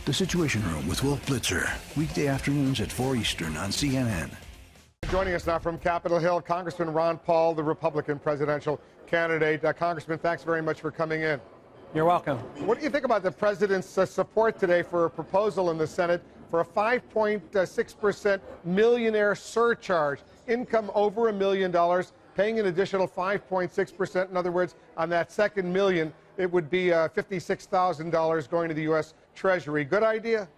The Situation Room with Wolf Blitzer, weekday afternoons at 4 Eastern on CNN. Joining us now from Capitol Hill, Congressman Ron Paul, the Republican presidential candidate. Congressman, thanks very much for coming in. You're welcome. What do you think about the president's support today for a proposal in the Senate for a 5.6% millionaire surcharge, income over $1 million, paying an additional 5.6%? In other words, on that second million, it would be $56,000 going to the U.S. Treasury. Good idea?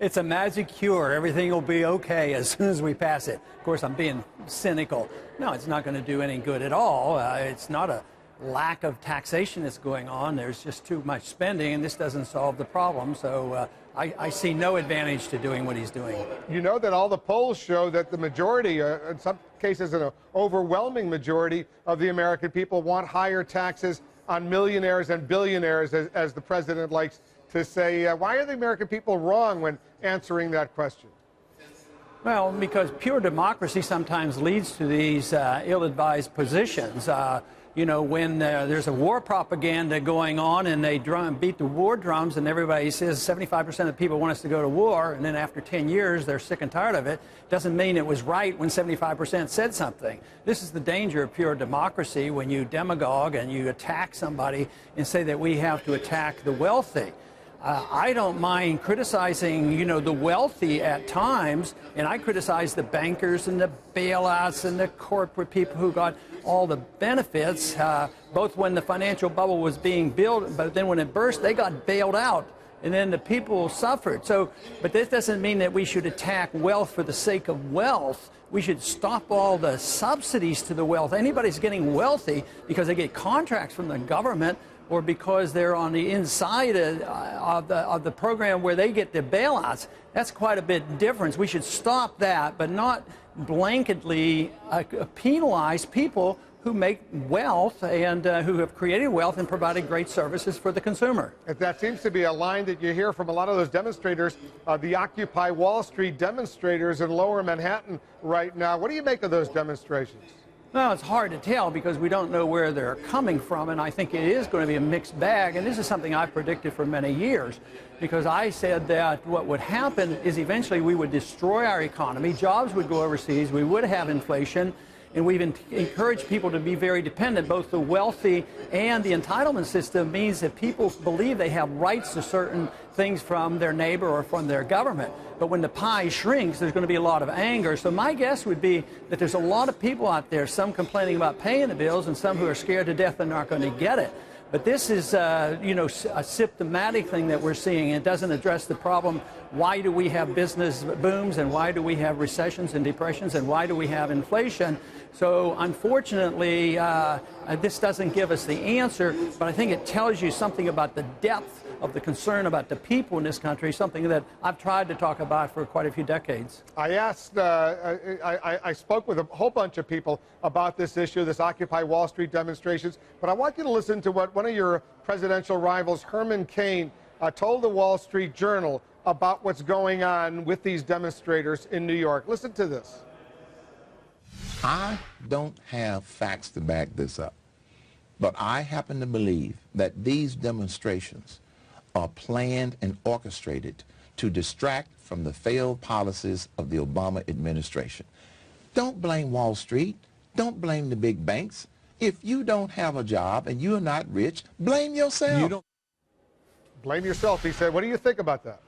It's a magic cure. Everything will be okay as soon as we pass it. Of course, I'm being cynical. No, it's not going to do any good at all. It's not a lack of taxation that's going on. There's just too much spending, and this doesn't solve the problem. So I see no advantage to doing what he's doing. You know that all the polls show that the majority, in some cases an overwhelming majority of the American people want higher taxes on millionaires and billionaires, as the president likes to say. Why are the American people wrong when answering that question? Well, because pure democracy sometimes leads to these ill-advised positions. You know, when there's a war propaganda going on and they beat the war drums and everybody says 75% of people want us to go to war, and then after 10 years they're sick and tired of it, doesn't mean it was right when 75% said something. This is the danger of pure democracy, when you demagogue and you attack somebody and say that we have to attack the wealthy. I don't mind criticizing, you know, the wealthy at times, and I criticize the bankers and the bailouts and the corporate people who got all the benefits, both when the financial bubble was being built, but then when it burst, they got bailed out, and then the people suffered. So, but this doesn't mean that we should attack wealth for the sake of wealth. We should stop all the subsidies to the wealth. Anybody's getting wealthy because they get contracts from the government, or because they're on the inside of the program where they get the bailouts. That's quite a bit different. We should stop that, but not blanketly penalize people who make wealth and who have created wealth and provided great services for the consumer. That seems to be a line that you hear from a lot of those demonstrators, the Occupy Wall Street demonstrators in Lower Manhattan right now. What do you make of those demonstrations? Well, it's hard to tell because we don't know where they're coming from, and I think it is going to be a mixed bag, and this is something I've predicted for many years, because I said that what would happen is eventually we would destroy our economy, jobs would go overseas, we would have inflation, and we've encouraged people to be very dependent. Both the wealthy and the entitlement system means that people believe they have rights to certain things from their neighbor or from their government. But when the pie shrinks, there's going to be a lot of anger. So my guess would be that there's a lot of people out there, some complaining about paying the bills and some who are scared to death they're not going to get it. But this is, you know, a symptomatic thing that we're seeing. It doesn't address the problem. Why do we have business booms, and why do we have recessions and depressions, and why do we have inflation? So unfortunately, this doesn't give us the answer, but I think it tells you something about the depth of the concern about the people in this country, something that I've tried to talk about for quite a few decades. I spoke with a whole bunch of people about this issue, this Occupy Wall Street demonstrations, but I want you to listen to what one of your presidential rivals, Herman Cain, told the Wall Street Journal about what's going on with these demonstrators in New York. Listen to this. I don't have facts to back this up, but I happen to believe that these demonstrations are planned and orchestrated to distract from the failed policies of the Obama administration. Don't blame Wall Street. Don't blame the big banks. If you don't have a job and you're not rich, blame yourself. You don't blame yourself, he said. What do you think about that?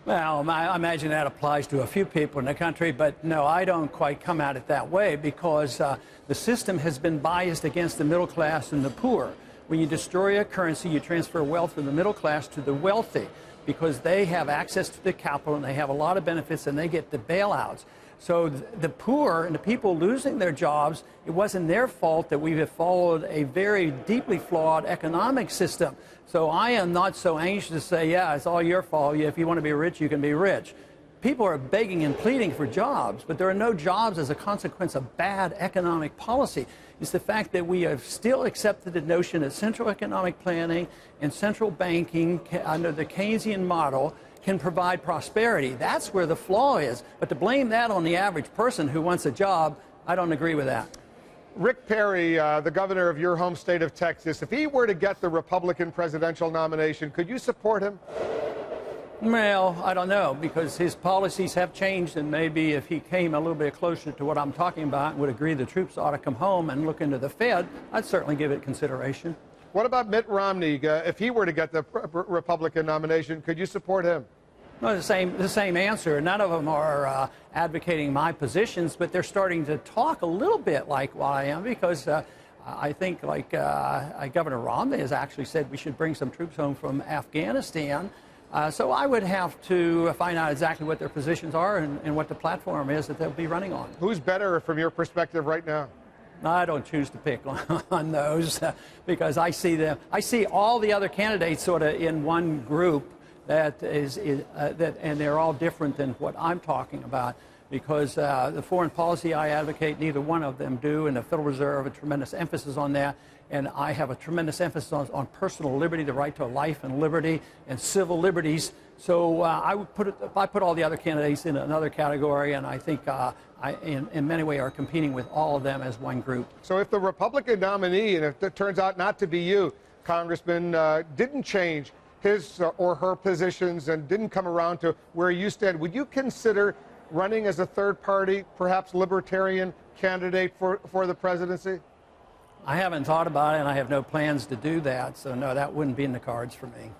Well, I imagine that applies to a few people in the country, but no, I don't quite come at it that way, because the system has been biased against the middle class and the poor. When you destroy a currency, you transfer wealth from the middle class to the wealthy, because they have access to the capital and they have a lot of benefits and they get the bailouts. So the poor and the people losing their jobs, it wasn't their fault that we have followed a very deeply flawed economic system. So I am not so anxious to say, yeah, it's all your fault. If you want to be rich, you can be rich. People are begging and pleading for jobs, but there are no jobs as a consequence of bad economic policy. It's the fact that we have still accepted the notion that central economic planning and central banking under the Keynesian model can provide prosperity. That's where the flaw is. But to blame that on the average person who wants a job, I don't agree with that. Rick Perry, the governor of your home state of Texas, if he were to get the Republican presidential nomination, could you support him? Well, I don't know, because his policies have changed, and maybe if he came a little bit closer to what I'm talking about and would agree the troops ought to come home and look into the Fed, I'd certainly give it consideration. What about Mitt Romney? If he were to get the Republican nomination, could you support him? Well, the same answer. None of them are advocating my positions, but they're starting to talk a little bit like what I am, because I think, like Governor Romney has actually said we should bring some troops home from Afghanistan. So I would have to find out exactly what their positions are and what the platform is that they'll be running on. Who's better from your perspective right now? I don't choose to pick on those because I see all the other candidates sort of in one group that and they're all different than what I'm talking about, because the foreign policy I advocate, neither one of them do, and the Federal Reserve a tremendous emphasis on that. And I have a tremendous emphasis on personal liberty, the right to life and liberty and civil liberties. So I put all the other candidates in another category, and I think in many ways are competing with all of them as one group. So if the Republican nominee, and if it turns out not to be you, Congressman, didn't change his or her positions and didn't come around to where you stand, would you consider running as a third party, perhaps libertarian candidate for the presidency? I haven't thought about it, and I have no plans to do that. So, no, that wouldn't be in the cards for me.